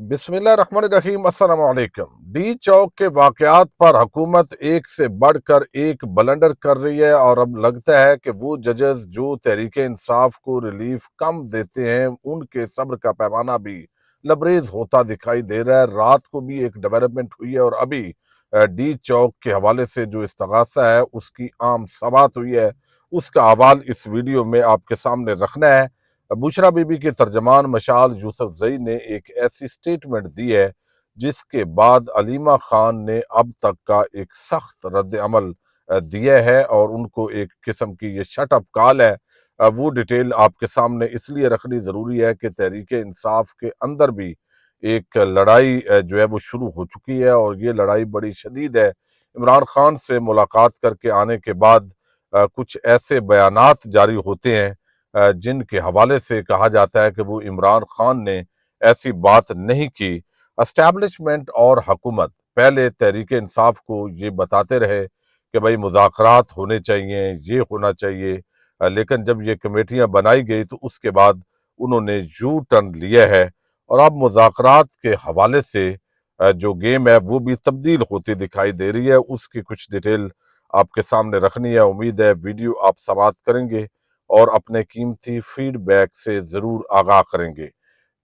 बिस्मिल्लाहिर्रहमानिर्रहीम। अस्सलाम वालेकुम। डी चौक के वाकयात पर हुकूमत एक से बढ़कर एक बलंडर कर रही है और अब लगता है कि वो जजेस जो तहरीक इंसाफ को रिलीफ कम देते हैं उनके सब्र का पैमाना भी लबरेज होता दिखाई दे रहा है। रात को भी एक डेवलपमेंट हुई है और अभी डी चौक के हवाले से जो इस्तगासा है उसकी आम समात हुई है, उसका हवाल इस वीडियो में आपके सामने रखना है। बुशरा बीबी के तर्जमान मशाल यूसुफ जई ने एक ऐसी स्टेटमेंट दी है जिसके बाद अलीमा खान ने अब तक का एक सख्त रद्द अमल दिया है और उनको एक किस्म की ये शट अप कॉल है। वो डिटेल आपके सामने इसलिए रखनी ज़रूरी है कि तहरीक इंसाफ के अंदर भी एक लड़ाई जो है वो शुरू हो चुकी है और ये लड़ाई बड़ी शदीद है। इमरान खान से मुलाकात करके आने के बाद कुछ ऐसे बयानात जारी होते हैं जिनके हवाले से कहा जाता है कि वो इमरान खान ने ऐसी बात नहीं की। एस्टैब्लिशमेंट और हुकूमत पहले तहरीक इंसाफ को ये बताते रहे कि भाई मुज़ाकरात होने चाहिए, ये होना चाहिए, लेकिन जब ये कमेटियां बनाई गई तो उसके बाद उन्होंने यू टर्न लिया है और अब मुज़ाकरात के हवाले से जो गेम है वो भी तब्दील होती दिखाई दे रही है। उसकी कुछ डिटेल आपके सामने रखनी है। उम्मीद है वीडियो आप समाप्त करेंगे और अपने कीमती फीडबैक से ज़रूर आगाह करेंगे।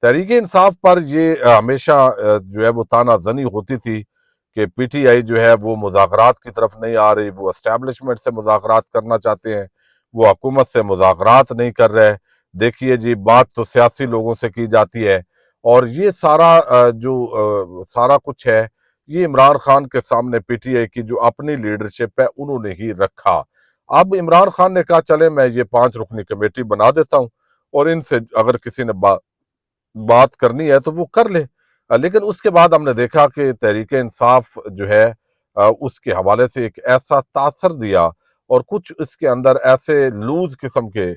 तहरीक इंसाफ पर ये हमेशा जो है वो ताना जनी होती थी कि पीटीआई जो है वो मुज़ाकरात की तरफ नहीं आ रही, वो एस्टैब्लिशमेंट से मुज़ाकरात करना चाहते हैं, वो हुकूमत से मुज़ाकरात नहीं कर रहे। देखिए जी, बात तो सियासी लोगों से की जाती है और ये सारा जो सारा कुछ है ये इमरान खान के सामने पीटीआई की जो अपनी लीडरशिप है उन्होंने ही रखा। अब इमरान खान ने कहा चले मैं ये 5 रुकनी कमेटी बना देता हूँ और इनसे अगर किसी ने बात करनी है तो वो कर ले। लेकिन उसके बाद हमने देखा कि तहरीक इंसाफ जो है उसके हवाले से एक ऐसा तासर दिया और कुछ इसके अंदर ऐसे लूज किस्म के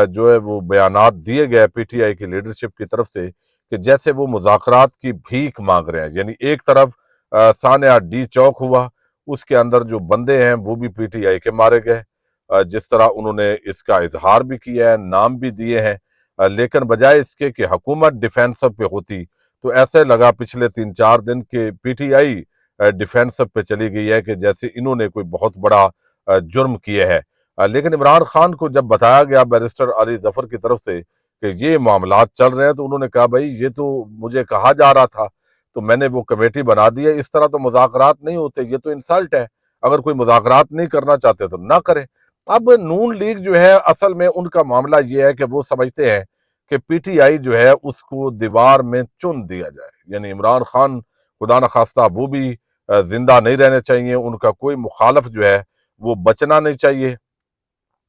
जो है वो बयानात दिए गए पीटीआई की लीडरशिप की तरफ से कि जैसे वो मुज़ाकरात की भीख मांग रहे हैं। यानी एक तरफ सान्या डी चौक हुआ, उसके अंदर जो बंदे हैं वो भी पीटीआई के मारे गए। जिस तरह उन्होंने इसका इजहार भी किया है, नाम भी दिए हैं, लेकिन बजाय इसके कि हुकूमत डिफेंसिव पे होती तो ऐसे लगा पिछले 3-4 दिन के पीटीआई डिफेंसिव पे चली गई है कि जैसे इन्होंने कोई बहुत बड़ा जुर्म किया है। लेकिन इमरान खान को जब बताया गया बैरिस्टर अली जफर की तरफ से कि ये मामलात चल रहे हैं तो उन्होंने कहा भाई ये तो मुझे कहा जा रहा था तो मैंने वो कमेटी बना दी है, इस तरह तो मुज़ाकरात नहीं होते, ये तो इंसल्ट है। अगर कोई मुज़ाकरात नहीं करना चाहते तो ना करे। अब नून लीग जो है असल में उनका मामला ये है कि वो समझते हैं कि पीटीआई जो है उसको दीवार में चुन दिया जाए। यानी इमरान खान खुदा न खास्ता वो भी जिंदा नहीं रहने चाहिए, उनका कोई मुखालफ जो है वो बचना नहीं चाहिए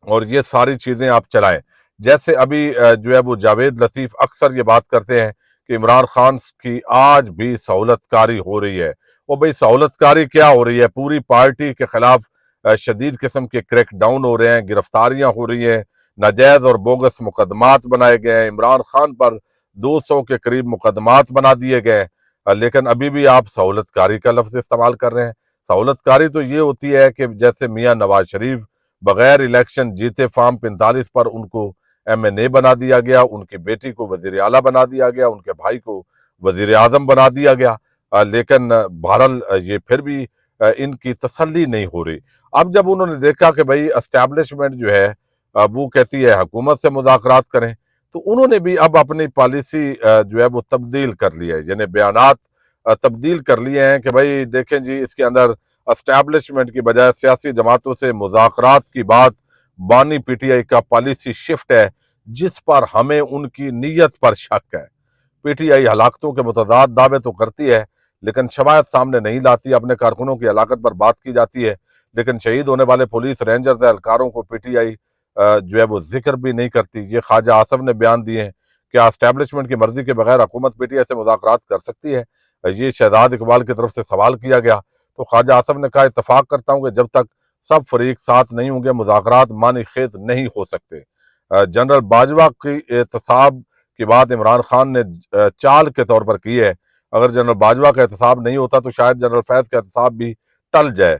और ये सारी चीजें आप चलाएं। जैसे अभी जो है वो जावेद लतीफ अक्सर ये बात करते हैं कि इमरान खान की आज भी सहूलतकारी हो रही है। वो भाई सहूलतकारी क्या हो रही है? पूरी पार्टी के खिलाफ शदीद किस्म के क्रैक डाउन हो रहे हैं, गिरफ्तारियां हो रही हैं, नाजायज और बोगस मुकदमात बनाए गए हैं। इमरान खान पर 200 के करीब मुकदमात बना दिए गए हैं, लेकिन अभी भी आप सहूलतकारी का लफ्ज इस्तेमाल कर रहे हैं। सहूलतकारी तो ये होती है कि जैसे मियाँ नवाज शरीफ बगैर इलेक्शन जीते फॉर्म 45 पर उनको एमएनए बना दिया गया, उनकी बेटी को वजीर आला बना दिया गया, उनके भाई को वजीर आजम बना दिया गया। लेकिन बहरहाल ये फिर भी इनकी तसल्ली नहीं हो रही। अब जब उन्होंने देखा कि भाई एस्टैब्लिशमेंट जो है वो कहती है हुकूमत से मुज़ाकरात करें, तो उन्होंने भी अब अपनी पॉलिसी जो है वो तब्दील कर लिया है। यानी बयानात तब्दील कर लिए हैं कि भाई देखें जी, इसके अंदर एस्टैब्लिशमेंट की बजाय सियासी जमातों से मुज़ाकरात की बात बानी पीटीआई का पॉलिसी शिफ्ट है, जिस पर हमें उनकी नीयत पर शक है। पीटीआई हलाकतों के मुतदाद दावे तो करती है लेकिन शवायद सामने नहीं लाती। अपने कारकुनों की हलाकत पर बात की जाती है लेकिन शहीद होने वाले पुलिस रेंजर्स एहलकारों को पीटीआई जो है वो जिक्र भी नहीं करती। ये ख्वाजा आसफ ने बयान दिए हैं। क्या एस्टैब्लिशमेंट की मर्जी के बगैर हुकूमत पीटीआई से मुज़ाकरात कर सकती है? ये शहजाद इकबाल की तरफ से सवाल किया गया तो ख्वाजा आसफ ने कहा इतफाक करता हूँ कि जब तक सब फरीक साथ नहीं होंगे मुज़ाकरात मानी खेज नहीं हो सकते। जनरल बाजवा की एहतसाब की बात इमरान खान ने चाल के तौर पर की है। अगर जनरल बाजवा का एहतसाब नहीं होता तो शायद जनरल फैज का एहतसाब भी टल जाए।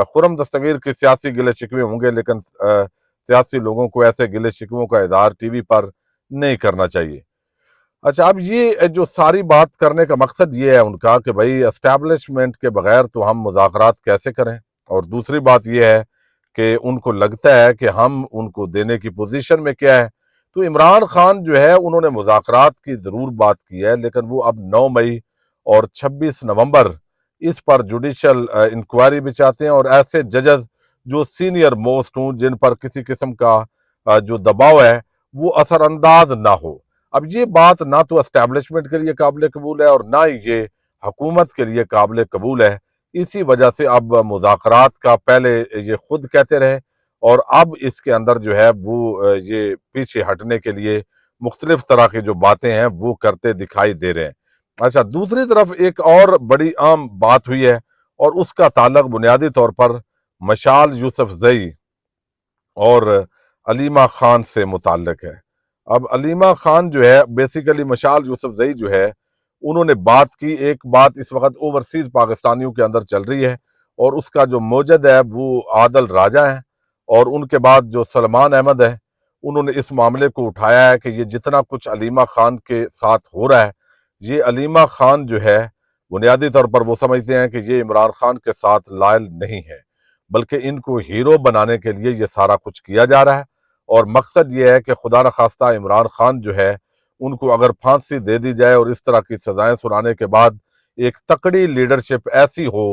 खुर्रम दस्तगीर के सियासी गिले शिकवे होंगे लेकिन सियासी लोगों को ऐसे गिले शिकवों का इजहार टीवी पर नहीं करना चाहिए। अच्छा, अब ये जो सारी बात करने का मकसद ये है उनका कि भाई एस्टैब्लिशमेंट के बगैर तो हम मुज़ाकरात कैसे करें। और दूसरी बात ये है कि उनको लगता है कि हम उनको देने की पोजीशन में क्या है। तो इमरान खान जो है उन्होंने मुज़ाकरात की ज़रूर बात की है, लेकिन वो अब 9 मई और 26 नवंबर इस पर जुडिशल इंक्वायरी भी चाहते हैं, और ऐसे जजेस जो सीनियर मोस्ट हों, जिन पर किसी किस्म का जो दबाव है वो असरअंदाज ना हो। अब ये बात ना तो एस्टैब्लिशमेंट के लिए काबिल कबूल है और ना ही ये हुकूमत के लिए काबिल कबूल है। इसी वजह से अब मुज़ाकरात का पहले ये खुद कहते रहे, और अब इसके अंदर जो है वो ये पीछे हटने के लिए मुख्तलिफ तरह की जो बातें हैं वो करते दिखाई दे रहे हैं। अच्छा, दूसरी तरफ एक और बड़ी आम बात हुई है, और उसका ताल्लुक बुनियादी तौर पर मशाल यूसुफजई और अलीमा खान से मुताल्लिक है। अब अलीमा खान जो है बेसिकली मशाल यूसुफजई जो है उन्होंने बात की, एक बात इस वक्त ओवरसीज पाकिस्तानियों के अंदर चल रही है, और उसका जो मौजद है वो आदल राजा है, और उनके बाद जो सलमान अहमद है उन्होंने इस मामले को उठाया है कि ये जितना कुछ अलीमा खान के साथ हो रहा है, ये अलीमा खान जो है बुनियादी तौर पर वो समझते हैं कि ये इमरान खान के साथ लायल नहीं है, बल्कि इनको हीरो बनाने के लिए ये सारा कुछ किया जा रहा है। और मकसद ये है कि खुदा न खास्ता इमरान खान जो है उनको अगर फांसी दे दी जाए और इस तरह की सजाएं सुनाने के बाद एक तकड़ी लीडरशिप ऐसी हो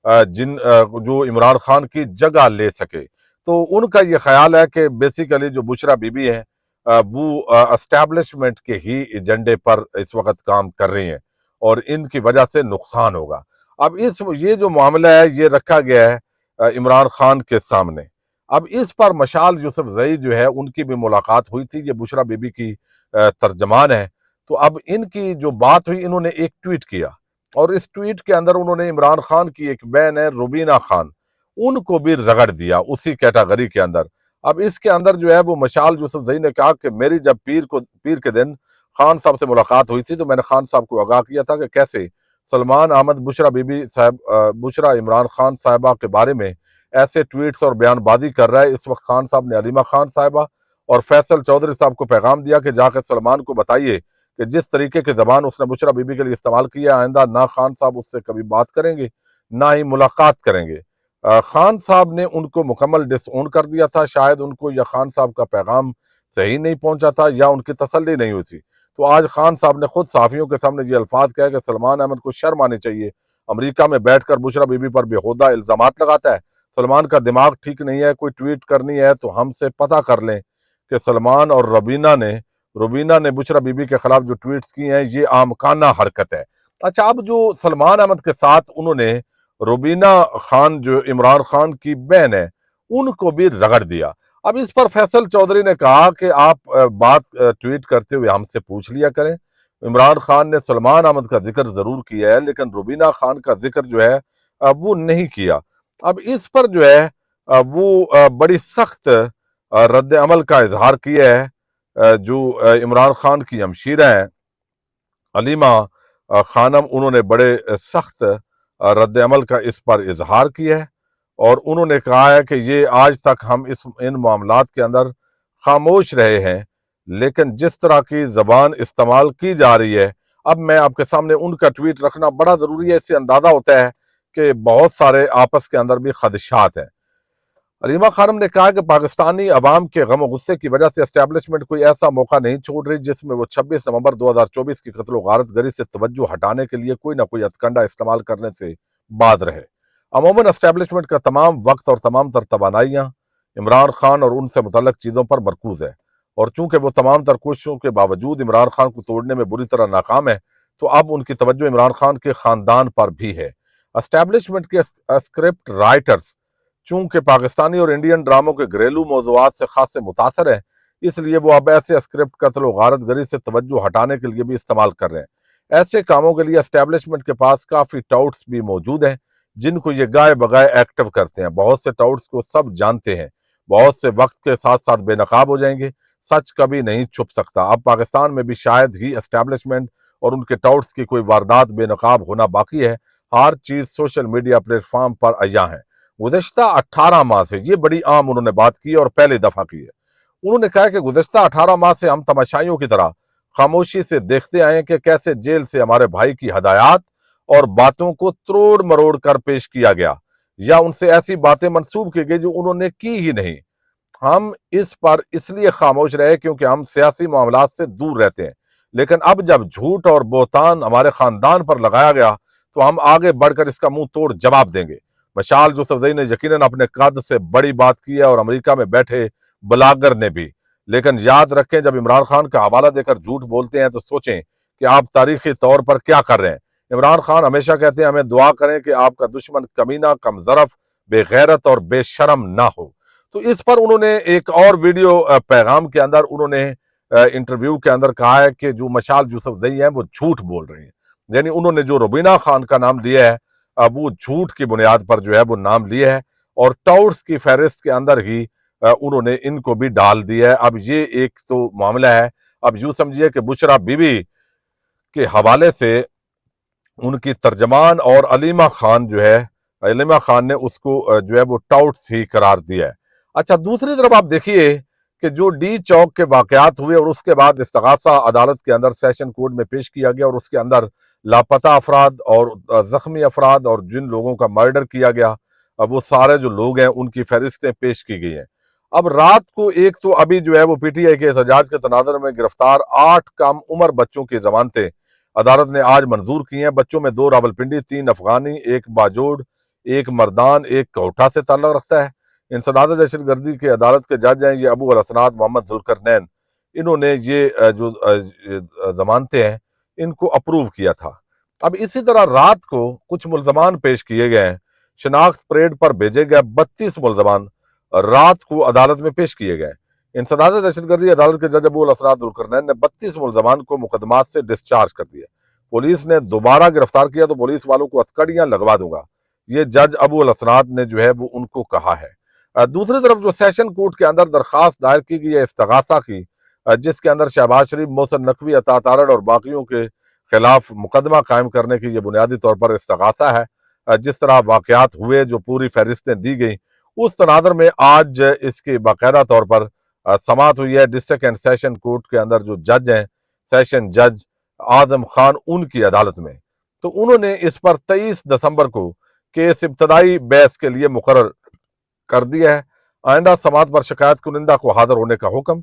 जो इमरान खान की जगह ले सके। तो उनका ये ख्याल है कि बेसिकली जो बुशरा बीबी है वो एस्टैब्लिशमेंट के ही एजेंडे पर इस वक्त काम कर रही हैं, और इनकी वजह से नुकसान होगा। अब ये जो मामला है ये रखा गया है इमरान खान के सामने। अब इस पर मशाल यूसुफजई जो है उनकी भी मुलाकात हुई थी, ये बुशरा बीबी की तर्जमान है। तो अब इनकी जो बात हुई, इन्होंने एक ट्वीट किया, और इस ट्वीट के अंदर उन्होंने इमरान खान की एक बहन है रुबीना खान, उनको भी रगड़ दिया उसी कैटेगरी के अंदर। अब इसके अंदर जो है वो मशाल यूसुफजई ने कहा कि मेरी जब पीर के दिन खान साहब से मुलाकात हुई थी तो मैंने खान साहब को आगाह किया था कि कैसे सलमान अहमद बुशरा बीबी साहब बुशरा इमरान खान साहिबा के बारे में ऐसे ट्वीट्स और बयानबाजी कर रहा है। इस वक्त खान साहब ने अलीमा खान साहिबा और फैसल चौधरी साहब को पैगाम दिया कि जाकर सलमान को बताइए कि जिस तरीके की जबान उसने बुशरा बीबी के लिए इस्तेमाल किया, आइंदा ना खान साहब उससे कभी बात करेंगे ना ही मुलाकात करेंगे। खान साहब ने उनको मुकम्मल डिसओन कर दिया था। शायद उनको या खान साहब का पैगाम सही नहीं पहुंचा था या उनकी तसल्ली नहीं हुई थी। तो आज खान साहब ने खुद साफियों के सामने ये अल्फाज कहा कि सलमान अहमद को शर्म आनी चाहिए, अमरीका में बैठकर बुशरा बीबी पर बेहुदा इल्जामात लगाता है। सलमान का दिमाग ठीक नहीं है, कोई ट्वीट करनी है तो हमसे पता कर लें कि सलमान और रुबीना ने बुशरा बीबी के खिलाफ जो ट्वीट्स की हैं ये आमकाना हरकत है। अच्छा, अब जो सलमान अहमद के साथ उन्होंने रुबीना खान जो इमरान खान की बहन है उनको भी रगड़ दिया। अब इस पर फैसल चौधरी ने कहा कि आप बात ट्वीट करते हुए हमसे पूछ लिया करें। इमरान खान ने सलमान अहमद का जिक्र जरूर किया है, लेकिन रुबीना खान का जिक्र जो है वो नहीं किया। अब इस पर जो है वो बड़ी सख्त रद्द अमल का इजहार किया है। जो इमरान खान की हमशीरा हैं अलीमा खानम, उन्होंने बड़े सख्त रद्द अमल का इस पर इजहार किया है, और उन्होंने कहा है कि ये आज तक हम इन मामलात के अंदर खामोश रहे हैं, लेकिन जिस तरह की जबान इस्तेमाल की जा रही है, अब मैं आपके सामने उनका ट्वीट रखना बड़ा जरूरी है। इससे अंदाजा होता है कि बहुत सारे आपस के अंदर भी खदशात हैं। अलीमा खानम ने कहा कि पाकिस्तानी अवाम के गम गुस्से की वजह से एस्टैब्लिशमेंट कोई ऐसा मौका नहीं छोड़ रही जिसमें वो 26 नवंबर 2024 की कत्ल गारत गरी से तवज्जो हटाने के लिए कोई ना कोई हथकंडा इस्तेमाल करने से बाज रहे। अमूमन एस्टैब्लिशमेंट का तमाम वक्त और तमाम तर तवानाइयाँ इमरान खान और उनसे मुतल्लक चीज़ों पर मरकूज है, और चूंकि वो तमाम तर कोशिशों के बावजूद इमरान खान को तोड़ने में बुरी तरह नाकाम है, तो अब उनकी तवज्जो इमरान खान के खानदान पर भी है। एस्टैब्लिशमेंट के स्क्रिप्ट राइटर्स चूंकि पाकिस्तानी और इंडियन ड्रामों के घरेलू मौज़ूआत से खासे मुतासर हैं, इसलिए वो अब ऐसे स्क्रिप्ट कत्ल गारत गरी से तवज्जो हटाने के लिए भी इस्तेमाल कर रहे हैं। ऐसे कामों के लिए एस्टैब्लिशमेंट के पास काफ़ी टाउट्स भी मौजूद हैं जिनको ये गाए बगाए एक्टिव करते हैं। बहुत से टाउट्स को सब जानते हैं, बहुत से वक्त के साथ साथ बेनकाब हो जाएंगे। सच कभी नहीं छुप सकता। अब पाकिस्तान में भी शायद ही एस्टैब्लिशमेंट और उनके टाउट्स की कोई वारदात बेनकाब होना बाकी है। हर चीज़ सोशल मीडिया प्लेटफॉर्म पर अया है। गुज़श्ता 18 माह से, ये बड़ी आम उन्होंने बात की और पहली दफा की है। उन्होंने कहा कि गुज़श्ता 18 माह से हम तमाशाइयों की तरह خاموشی سے دیکھتے آئے کہ کیسے جیل سے ہمارے بھائی کی ہدایات اور باتوں کو تروڑ مروڑ کر پیش کیا گیا یا ان سے ایسی باتیں منسوب کی گئی جو انہوں نے کی ہی نہیں۔ ہم اس پر اس لیے خاموش رہے کیونکہ ہم سیاسی معاملات سے دور رہتے ہیں، لیکن اب جب جھوٹ اور بہتان ہمارے خاندان پر لگایا گیا تو ہم آگے بڑھ کر اس کا منہ توڑ جواب دیں گے۔ مشال یوسفزئی نے یقیناً اپنے قد سے بڑی بات کی ہے اور امریکہ میں بیٹھے بلاگر نے بھی، لیکن یاد رکھیں جب عمران خان کا حوالہ دے کر جھوٹ بولتے ہیں تو سوچیں کہ آپ تاریخی طور پر کیا کر رہے ہیں۔ عمران خان ہمیشہ کہتے ہیں ہمیں دعا کریں کہ آپ کا دشمن کمینہ، کم ظرف، بے غیرت اور بے شرم نہ ہو۔ تو اس پر انہوں نے ایک اور ویڈیو پیغام کے اندر انہوں نے انٹرویو کے اندر کہا ہے کہ جو مشال یوسفزئی ہیں وہ جھوٹ بول رہے ہیں، یعنی انہوں نے جو روبینہ خان کا نام لیا ہے وہ جھوٹ کی بنیاد پر جو ہے وہ نام لیا ہے اور ٹاؤٹس کی فہرست کے اندر ہی انہوں نے ان کو بھی ڈال دیا ہے۔ اب یہ ایک تو معاملہ ہے، اب یوں سمجھیے کہ بشرا بی بی کے حوالے سے ان کی ترجمان اور علیمہ خان جو ہے، علیمہ خان نے اس کو جو ہے وہ ٹاؤٹس ہی قرار دیا ہے۔ اچھا دوسری طرف آپ دیکھیے کہ جو ڈی چوک کے واقعات ہوئے اور اس کے بعد استغاثہ عدالت کے اندر سیشن کورٹ میں پیش کیا گیا اور اس کے اندر لاپتہ افراد اور زخمی افراد اور جن لوگوں کا مرڈر کیا گیا وہ سارے جو لوگ ہیں ان کی فہرستیں پیش کی گئی ہیں۔ اب رات کو ایک تو ابھی جو ہے وہ پی ٹی آئی کے احتجاج کے تناظر میں گرفتار 8 کم عمر بچوں کی ضمانتیں عدالت نے آج منظور کی ہیں۔ بچوں میں 2 راولپنڈی، 3 افغانی، 1 باجوڑ، 1 مردان، 1 کوٹھا سے تعلق رکھتا ہے۔ انسداد دہشت گردی کے عدالت کے جج ہیں یہ ابو الحسنات محمد ذوالقرنین، انہوں نے یہ جو ضمانتیں ہیں ان کو اپروو کیا تھا۔ اب اسی طرح رات کو کچھ ملزمان پیش کیے گئے ہیں، شناخت پریڈ پر بھیجے گئے 32 ملزمان رات کو عدالت میں پیش کیے گئے۔ انسداد دہشت گردی عدالت کے جج ابو الحسنات ذوالقرنین نے 32 ملزمان کو مقدمات سے ڈسچارج کر دیا۔ پولیس نے دوبارہ گرفتار کیا تو پولیس والوں کو ہتھکڑیاں لگوا دوں گا، یہ جج ابو الحسنات نے جو ہے وہ ان کو کہا ہے۔ دوسری طرف جو سیشن کورٹ کے اندر درخواست دائر کی گئی ہے استغاثہ کی، جس کے اندر شہباز شریف، محسن نقوی، عطا تارڑ اور باقیوں کے خلاف مقدمہ قائم کرنے کی یہ بنیادی طور پر استغاثہ ہے۔ جس طرح واقعات ہوئے جو پوری فہرستیں دی گئیں اس تناظر میں آج اس کی باقاعدہ طور پر سماعت ہوئی ہے ڈسٹرکٹ اینڈ سیشن کورٹ کے اندر جو جج ہیں سیشن جج اعظم خان ان کی عدالت میں، تو انہوں نے اس پر 23 دسمبر کو کیس ابتدائی بحث کے لیے مقرر کر دیا ہے۔ آئندہ سماعت پر شکایت کنندہ کو حاضر ہونے کا حکم۔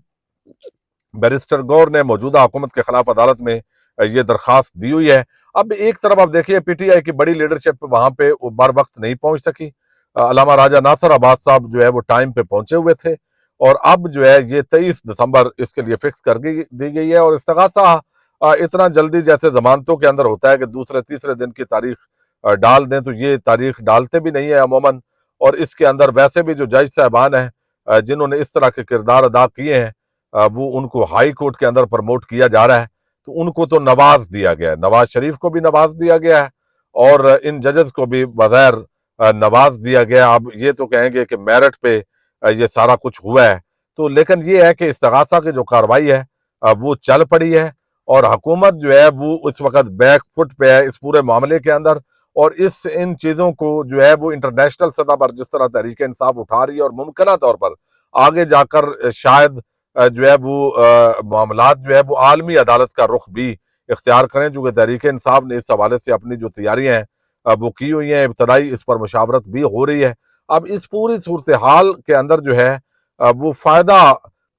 بیرسٹر گور نے موجودہ حکومت کے خلاف عدالت میں یہ درخواست دی ہوئی ہے۔ اب ایک طرف آپ دیکھیے پی ٹی آئی کی بڑی لیڈرشپ وہاں پہ بر وقت نہیں پہنچ سکی۔ علامہ راجہ ناصر عباس صاحب جو ہے وہ ٹائم پہ پہنچے ہوئے تھے اور اب جو ہے یہ 23 دسمبر اس کے لیے فکس کر دی گئی ہے اور استغاثہ اتنا جلدی جیسے ضمانتوں کے اندر ہوتا ہے کہ دوسرے تیسرے دن کی تاریخ ڈال دیں تو یہ تاریخ ڈالتے بھی نہیں ہے عموماً، اور اس کے اندر ویسے بھی جو جج صاحبان ہیں جنہوں نے اس طرح کے کردار ادا کیے ہیں وہ ان کو ہائی کورٹ کے اندر پروموٹ کیا جا رہا ہے، تو ان کو تو نواز دیا گیا ہے، نواز شریف کو بھی نواز دیا گیا ہے اور ان ججز کو بھی بغیر نواز دیا گیا۔ اب یہ تو کہیں گے کہ میرٹ پہ یہ سارا کچھ ہوا ہے، تو لیکن یہ ہے کہ استغاثہ کی جو کارروائی ہے وہ چل پڑی ہے اور حکومت جو ہے وہ اس وقت بیک فٹ پہ ہے اس پورے معاملے کے اندر، اور ان چیزوں کو جو ہے وہ انٹرنیشنل سطح پر جس طرح تحریک انصاف اٹھا رہی ہے اور ممکنہ طور پر آگے جا کر شاید جو ہے وہ معاملات جو ہے وہ عالمی عدالت کا رخ بھی اختیار کریں، چونکہ تحریک انصاف نے اس حوالے سے اپنی جو تیاریاں ہیں وہ کی ہوئی ہیں، ابتدائی اس پر مشاورت بھی ہو رہی ہے۔ اب اس پوری صورتحال کے اندر جو ہے وہ فائدہ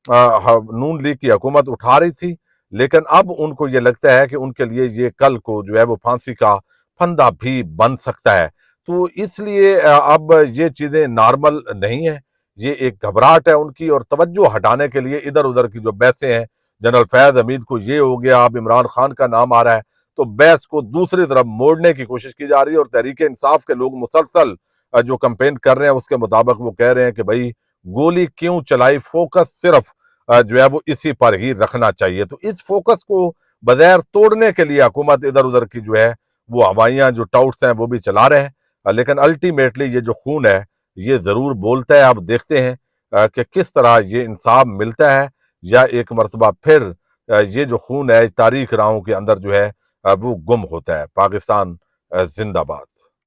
نون لیگ کی حکومت اٹھا رہی تھی، لیکن اب ان کو یہ لگتا ہے کہ ان کے لیے یہ کل کو جو ہے وہ پھانسی کا پھندا بھی بن سکتا ہے، تو اس لیے اب یہ چیزیں نارمل نہیں ہیں، یہ ایک گھبراہٹ ہے ان کی، اور توجہ ہٹانے کے لیے ادھر ادھر کی جو بحثیں ہیں، جنرل فیض حمید کو یہ ہو گیا، اب عمران خان کا نام آ رہا ہے، تو بحث کو دوسری طرف موڑنے کی کوشش کی جا رہی ہے، اور تحریک انصاف کے لوگ مسلسل جو کمپین کر رہے ہیں اس کے مطابق وہ کہہ رہے ہیں کہ بھائی گولی کیوں چلائی، فوکس صرف جو ہے وہ اسی پر ہی رکھنا چاہیے۔ تو اس فوکس کو بغیر توڑنے کے لیے حکومت ادھر ادھر کی جو ہے وہ ہوائیاں جو ٹاؤٹس ہیں وہ بھی چلا رہے ہیں، لیکن الٹیمیٹلی یہ جو خون ہے یہ ضرور بولتا ہے۔ اب دیکھتے ہیں کہ کس طرح یہ انصاف ملتا ہے یا ایک مرتبہ پھر یہ جو خون ہے تاریخ راہوں کے اندر جو ہے وہ گم ہوتا ہے۔ پاکستان زندہ باد۔